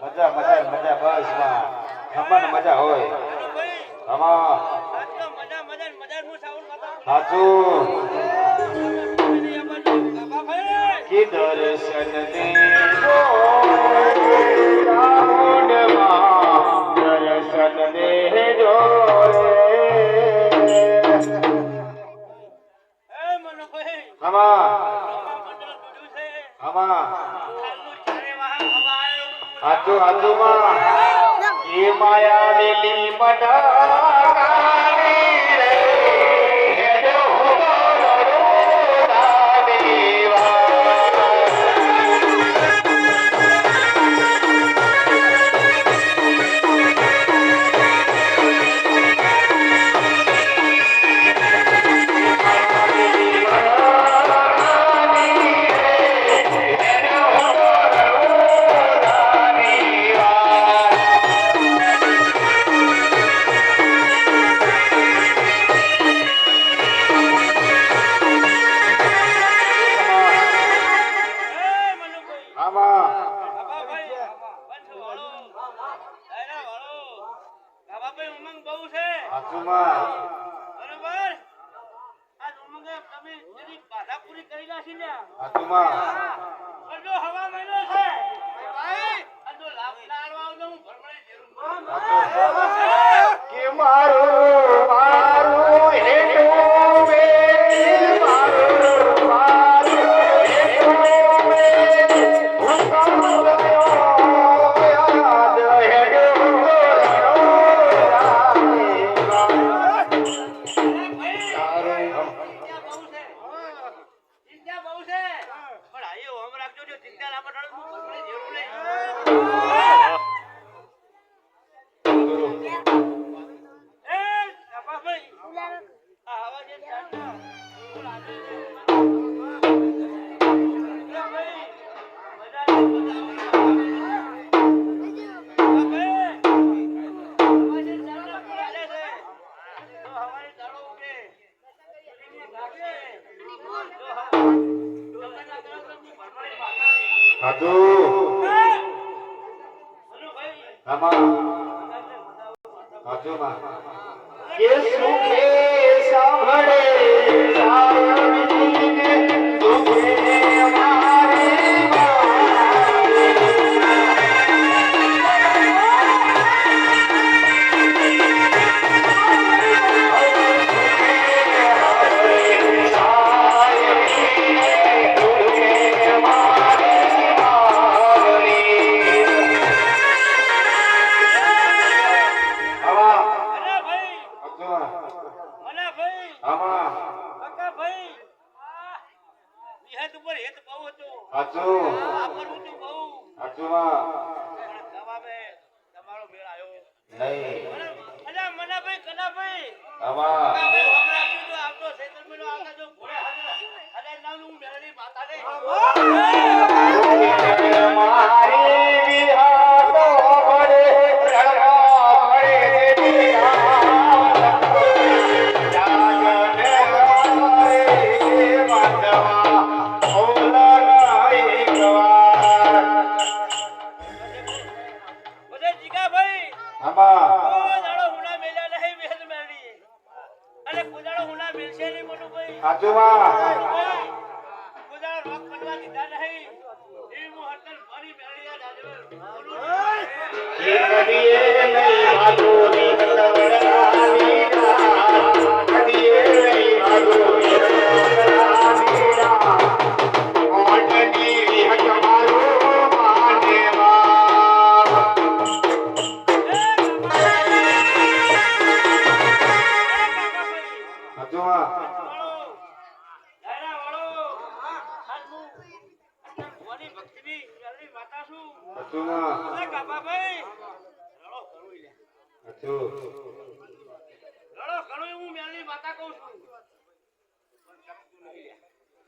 મજા મજા મજા બસ માં મજા હોય આમાં મજા મજા મજા હું સાઉન્ડ માતા સાચું કે દર્શન દેજો રાવણમાં દર્શન દેજો એ મનોભાઈ આમાં આમાં આજો આજો માં એ માયા લીલી મનાની રે હેડો દાની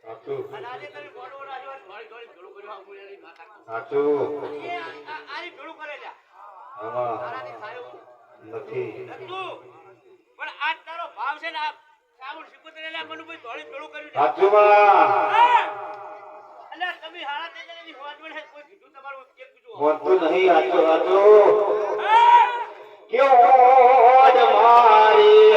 સાચું અને આજે તમે બોડો રાજો થોડી થોડી ભેળું કર્યું આ મુળિયાની માથા સાચું એ આરી ભેળું કરે લ્યા આમાં તારાથી થાય નથી નતું પણ આજ તારો ભાવ છે ને આ સાબુન શીખોતરે લ્યા મનુભાઈ થોડી ભેળું કર્યું સાચુમાં અલ્યા તમે હારા થઈ જાય ની હોજ વડે કોઈ કીધું તમારું એક બીજું મોતું નહીં સાચું કેવો જ મારી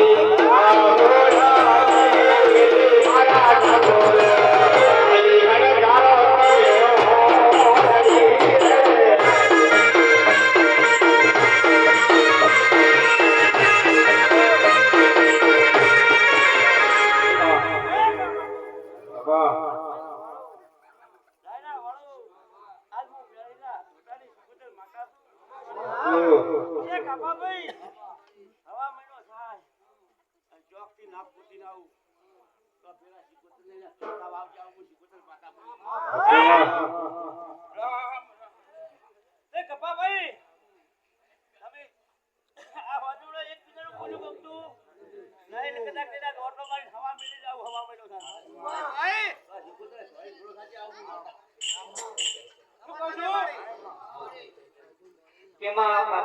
કે મારા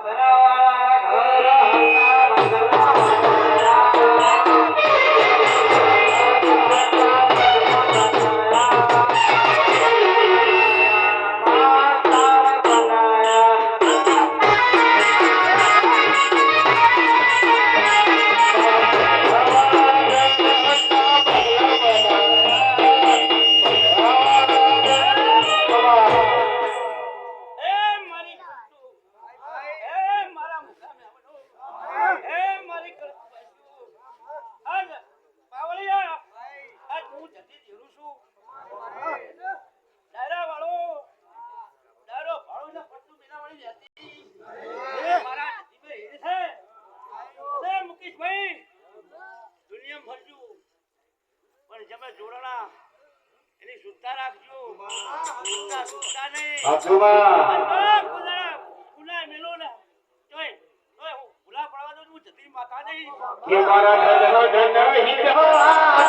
ધન ધન હિતવા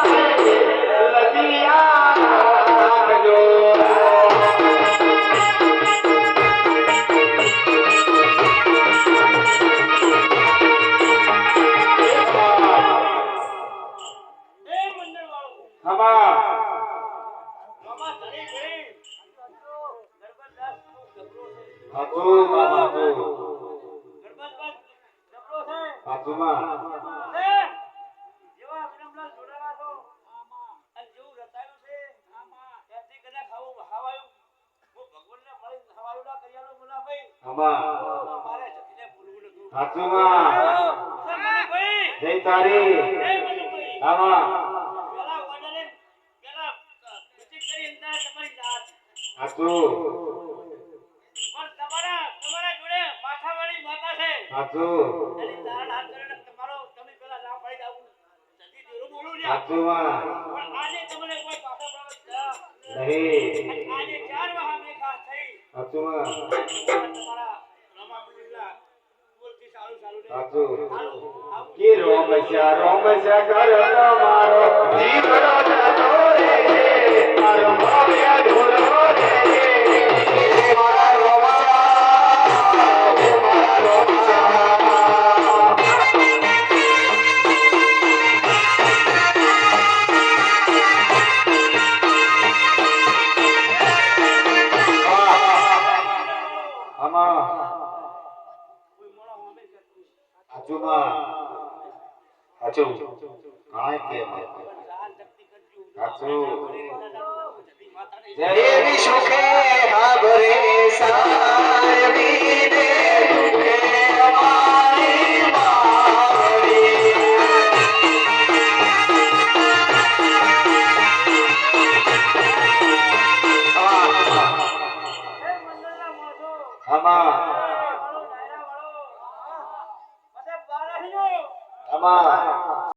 લગિયા જો રોમસ્યા કર તમારો જીવનો જતો રે મારો ભવ્ય ઢોલો રે મારા દેવી સુખે હા ભરે